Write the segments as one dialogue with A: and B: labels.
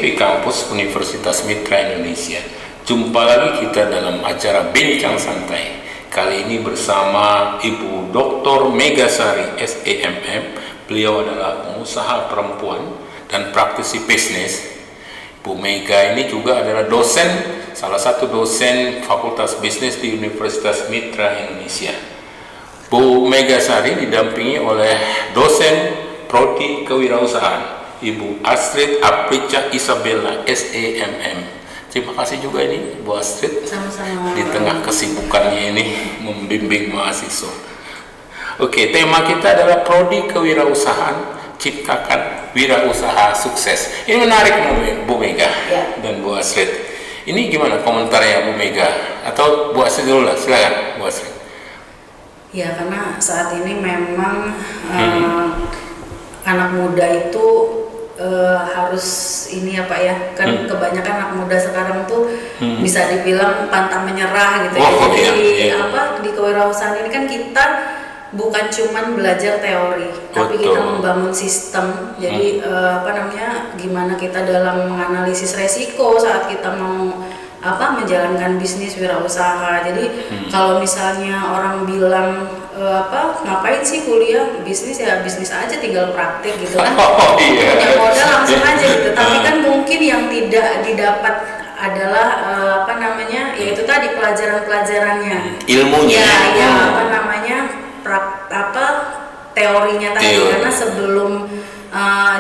A: FIP Kampus Universitas Mitra Indonesia. Jumpa lagi kita dalam acara Bincang Santai. Kali ini bersama Ibu Dr. Megasari SEMM. Beliau adalah pengusaha perempuan dan praktisi bisnis. Bu Mega ini juga adalah dosen, salah satu dosen Fakultas Bisnis di Universitas Mitra Indonesia. Bu Megasari didampingi oleh dosen Prodi Kewirausahaan Ibu Astrid Aprica Isabella SEMM. Terima kasih juga ini Bu Astrid.
B: Sama-sama.
A: Di tengah kesibukannya ini membimbing mahasiswa. Oke, tema kita adalah Prodi Kewirausahaan, ciptakan wirausaha sukses. Ini menarik Bu Mega dan Bu Astrid. Ini gimana komentarnya Bu Mega? Atau Bu Astrid dulu lah, silakan Bu Astrid.
B: Ya, karena saat ini memang anak muda itu harus ini ya Pak ya, kan kebanyakan anak muda sekarang tuh bisa dibilang pantang menyerah gitu. Jadi di kewirausahaan ini kan kita bukan cuman belajar teori, tapi kita membangun sistem. Jadi gimana kita dalam menganalisis resiko saat kita mau menjalankan bisnis wirausaha. Jadi kalau misalnya orang bilang ngapain sih kuliah bisnis, ya bisnis aja tinggal praktik gitu kan. Punya modal langsung aja gitu. Tapi kan mungkin yang tidak didapat adalah yaitu tadi pelajaran-pelajarannya,
A: ilmunya.
B: Teorinya tadi. Karena sebelum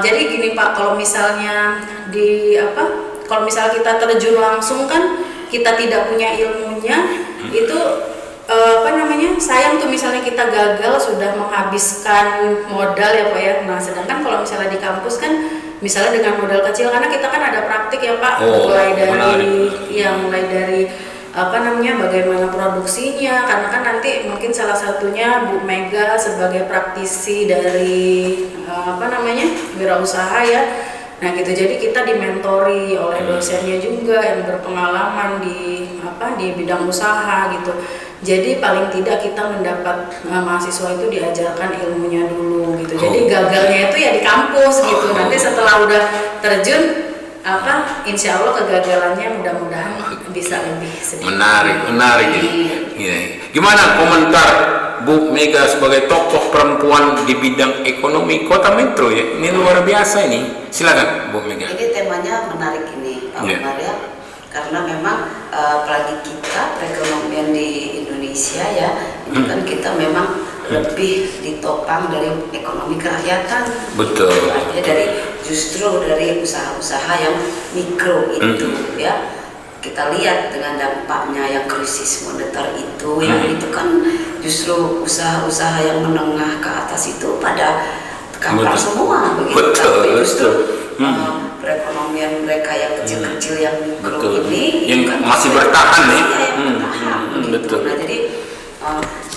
B: jadi gini Pak, kalau misalnya kalau misalnya kita terjun langsung kan kita tidak punya ilmunya, itu sayang tuh misalnya kita gagal sudah menghabiskan modal ya Pak ya. Nah, sedangkan kalau misalnya di kampus kan misalnya dengan modal kecil, karena kita kan ada praktik ya Pak, mulai dari bagaimana produksinya, karena kan nanti mungkin salah satunya Bu Mega sebagai praktisi dari wirausaha ya. Nah gitu, jadi kita dimentori oleh dosennya juga yang berpengalaman di bidang usaha gitu. Jadi paling tidak kita mendapat mahasiswa itu diajarkan ilmunya dulu gitu. Jadi gagalnya itu ya di kampus gitu. Nanti setelah udah terjun insya Allah kegagalannya mudah-mudahan bisa lebih sedikit.
A: Menarik ini. Gimana komentar Bu Mega sebagai tokoh perempuan di bidang ekonomi Kota Metro ya? Ini luar biasa ini. Silakan Bu Mega.
C: Ini temanya menarik ini Pak Umar ya. Karena memang apalagi kita perekonomian di Indonesia ya, ini kan kita memang lebih ditopang dari ekonomi kerakyatan.
A: Betul.
C: Artinya justru dari usaha-usaha yang mikro itu ya. Kita lihat dengan dampaknya yang krisis moneter itu ya, itu kan justru usaha-usaha yang menengah ke atas itu pada terkapar semua begitu. Tapi justru perekonomian mereka yang kecil-kecil yang mikro ini
A: yang
C: kan
A: masih bertahan nih.
C: Betul. Nah, jadi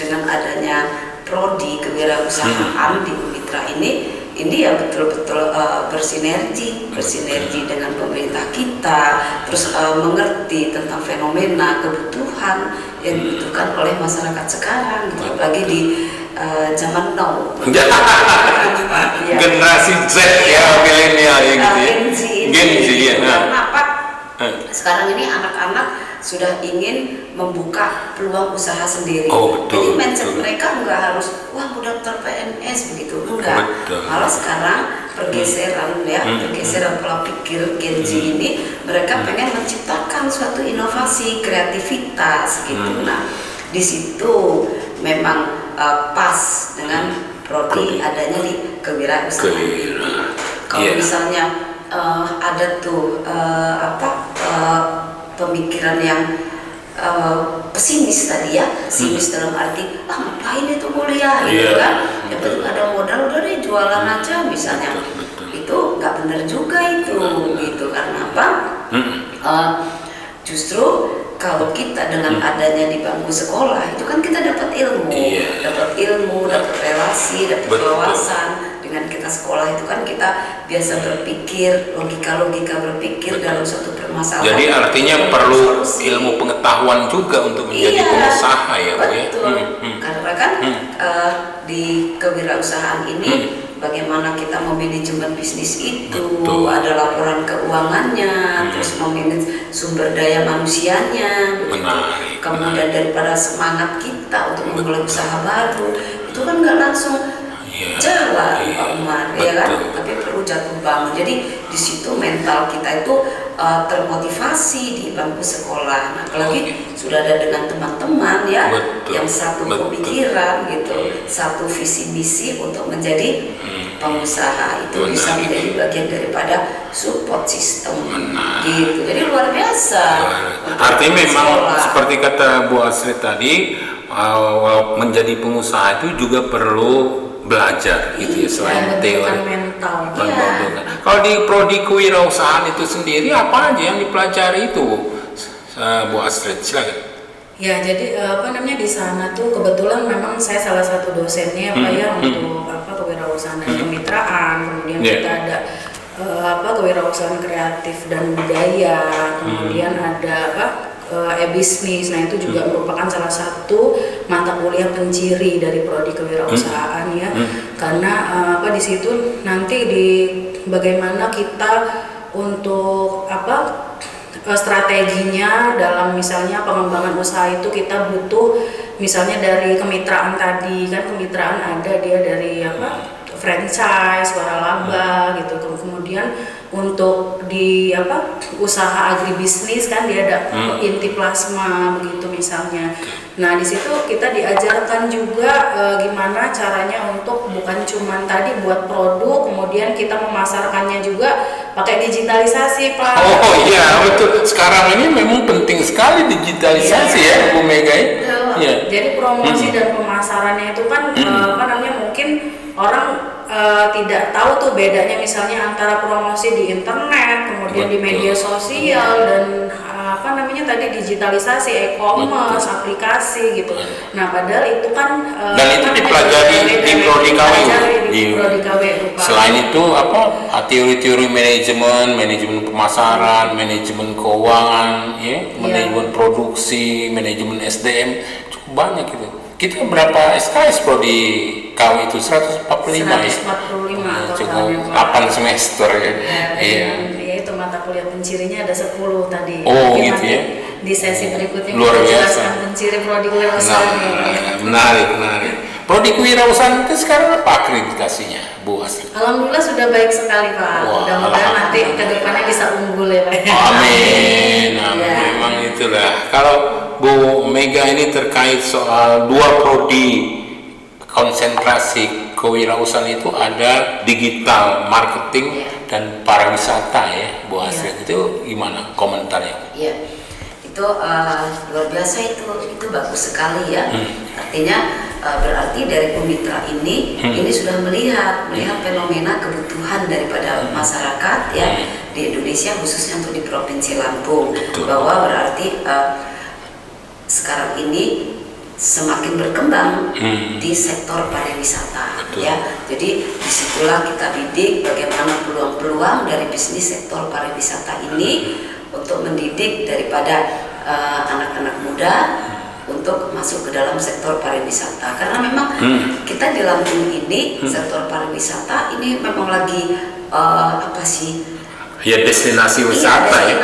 C: dengan adanya prodi kewirausahaan di Mitra ini ya betul-betul bersinergi dengan pemerintah kita, terus mengerti tentang fenomena kebutuhan yang dibutuhkan oleh masyarakat sekarang, gitu. Apalagi di zaman now.
A: Generasi Z ya, milenial ya gitu ya.
C: Gen Z ya. Karena apa? Sekarang ini anak-anak sudah ingin membuka peluang usaha sendiri. Jadi mindset mereka nggak harus mau daftar PNS begitu, enggak. Malah sekarang pergeseran pola pikir Gen Z ini, mereka pengen menciptakan suatu inovasi, kreativitas gitu. Nah, di situ memang pas dengan prodi adanya di kewirausahaan ini. Kalau misalnya ada tuh pemikiran yang pesimis tadi ya, pesimis dalam arti ngapain itu kuliah gitu kan, yang penting ada modal udah deh jualan aja misalnya. Itu nggak benar juga itu gitu. Karena apa? Justru kalau kita dengan adanya di bangku sekolah itu kan kita dapat ilmu, dapat relasi, dapat wawasan. Dengan kita sekolah itu kan kita biasa berpikir, logika berpikir dalam suatu permasalahan.
A: Jadi artinya perlu ilmu pengetahuan juga untuk menjadi pengusaha ya Bu ya.
C: Karena kan di kewirausahaan ini bagaimana kita memanajemen bisnis itu,
A: Betul.
C: ada laporan keuangannya, terus memanage sumber daya manusianya,
A: Menarik,
C: kemudian daripada semangat kita untuk memulai usaha baru, itu kan nggak langsung jalan Pak Umar, ya kan? Tapi perlu jatuh bangun. Jadi di situ mental kita itu termotivasi di bangku sekolah. Nah, apalagi sudah ada dengan teman-teman ya, yang satu pemikiran gitu, satu visi misi untuk menjadi pengusaha, itu bisa menjadi bagian daripada support system gitu. Jadi luar biasa.
A: Artinya memang seperti kata Bu Astrid tadi, menjadi pengusaha itu juga perlu belajar gitu ya, selain teori
B: mental.
A: Kalau di prodi kewirausahaan itu sendiri apa aja yang dipelajari itu, Bu Astrid, silakan.
B: Ya, jadi di sana tuh kebetulan memang saya salah satu dosennya Pak ya, untuk kewirausahaan dan kemitraan, kemudian kita ada kewirausahaan kreatif dan budaya, kemudian ada e-bisnis. Nah, itu juga merupakan salah satu mata kuliah penciri dari prodi kewirausahaan ya. Karena di situ nanti di bagaimana kita untuk strateginya dalam misalnya pengembangan usaha itu kita butuh misalnya dari kemitraan tadi kan, kemitraan ada dia dari franchise, waralaba gitu. Kemudian untuk di usaha agribisnis kan dia ada inti plasma begitu misalnya. Nah, di situ kita diajarkan juga gimana caranya untuk bukan cuma tadi buat produk, kemudian kita memasarkannya juga pakai digitalisasi, Pak.
A: Oh iya, betul. Sekarang ini memang penting sekali digitalisasi ya, Bu Mega.
B: Ya. Jadi promosi dan pemasarannya itu kan mungkin orang tidak tahu tuh bedanya misalnya antara promosi di internet, kemudian di media sosial, dan tadi digitalisasi, e-commerce, aplikasi gitu. Nah, padahal itu kan
A: dan itu dipelajari di prodi KW. Selain itu teori-teori manajemen pemasaran, manajemen keuangan, manajemen produksi, manajemen SDM, cukup banyak gitu. Kita berapa SKS prodi KW itu? 145 ya?
B: 145
A: cukup 8 semester ya.
B: Iya. Itu mata kuliah pencirinya ada 10 tadi.
A: Oh gitu ya.
B: Di sesi berikutnya
A: luar
B: kita
A: biasa
B: jelaskan penciri prodi kewirausahaan.
A: Menarik. Prodi kewirausahaan itu sekarang apa akreditasinya, Bu Astrid?
B: Alhamdulillah sudah baik sekali, Pak. Mudah-mudahan nanti ke depannya bisa unggul ya, Pak.
A: Amin. Memang itulah. Kalau Bu Mega ini terkait soal dua prodi konsentrasi kewirausahaan itu ada digital marketing dan pariwisata ya, Bu Astrid. Itu gimana komentarnya?
C: Iya, itu luar biasa, itu bagus sekali ya. Artinya berarti dari Umitra ini sudah melihat fenomena kebutuhan daripada masyarakat ya di Indonesia, khususnya untuk di Provinsi Lampung. Bahwa berarti sekarang ini semakin berkembang di sektor pariwisata. Ya, jadi disitulah kita bidik bagaimana peluang-peluang dari bisnis sektor pariwisata ini untuk mendidik daripada anak-anak muda untuk masuk ke dalam sektor pariwisata. Karena memang kita di Lampung ini sektor pariwisata ini memang lagi
A: destinasi wisata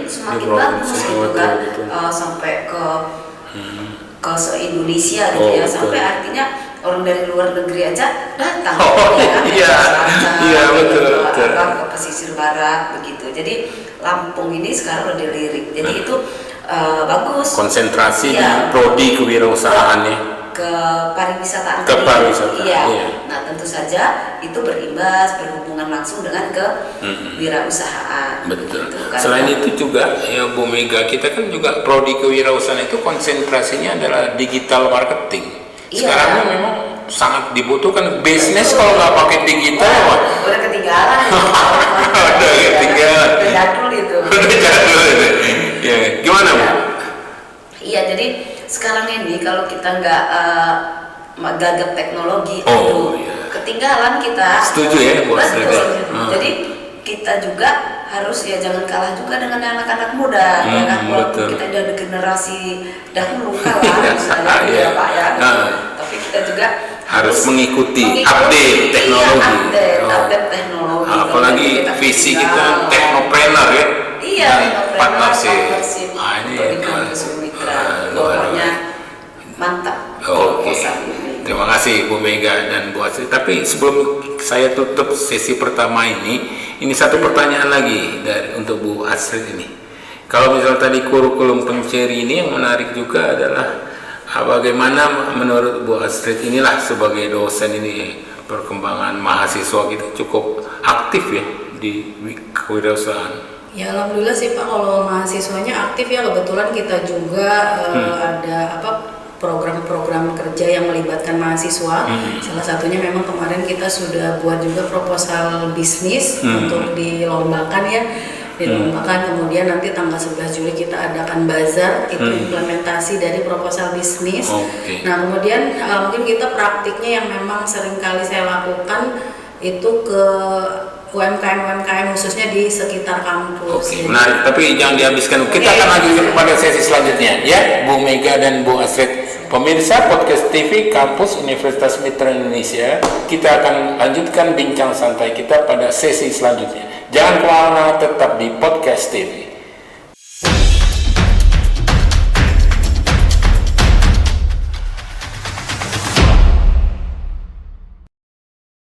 C: semakin bagus gitu kan, sampai ke se-Indonesia gitu ya, sampai artinya orang dari luar negeri aja datang
A: betul.
C: Ke pesisir barat begitu. Jadi Lampung ini sekarang udah dilirik. Jadi itu bagus.
A: Konsentrasi di prodi kewirausahaan
C: ke pariwisata.
A: Iya.
C: Nah, tentu saja itu berimbas, berhubungan langsung dengan kewirausahaan.
A: Betul.
C: Gitu, kan?
A: Selain itu juga ya Bu Mega, kita kan juga prodi kewirausahaan itu konsentrasinya adalah digital marketing. Sekarang memang sangat dibutuhkan bisnis. Kalau nggak pakai digital
C: udah ketinggalan.
A: Udah
C: jadul itu.
A: Ya, gimana Bu?
C: Iya, jadi sekarang ini kalau kita nggak gagap teknologi, ketinggalan kita.
A: Setuju ya, Bu Astrid.
C: Jadi kita juga harus jangan kalah juga dengan anak-anak muda, ya kan? Walaupun kita udah generasi dahulu kalah, misalnya Pak ya. Tapi kita juga
A: harus mengikuti update teknologi.
C: Update teknologi.
A: Apalagi visi kita teknopreneur ya.
C: Iya,
A: partnership.
C: Ini di kampus Mitra. Pokoknya mantap.
A: Oke. Terima kasih Bu Mega dan Bu Astrid. Tapi sebelum saya tutup sesi pertama ini satu pertanyaan lagi untuk Bu Astrid ini. Kalau misal tadi kurikulum penceri ini yang menarik juga adalah bagaimana menurut Bu Astrid inilah sebagai dosen ini perkembangan mahasiswa kita cukup aktif ya di kewirausahaan.
B: Ya alhamdulillah sih Pak, kalau mahasiswanya aktif ya, kebetulan kita juga ada program-program kerja yang melibatkan mahasiswa. Salah satunya memang kemarin kita sudah buat juga proposal bisnis untuk dilombakan ya. Kemudian nanti tanggal 11 Juli kita adakan bazar, itu implementasi dari proposal bisnis. Nah kemudian mungkin kita praktiknya yang memang sering kali saya lakukan itu ke UMKM khususnya di sekitar kampus.
A: Menarik, tapi jangan dihabiskan. Kita akan lanjutkan pada sesi selanjutnya ya, Bu Mega dan Bu Astrid. Pemirsa Podcast TV Kampus Universitas Mitra Indonesia, kita akan lanjutkan bincang santai kita pada sesi selanjutnya. Jangan kemana-mana, tetap di Podcast TV.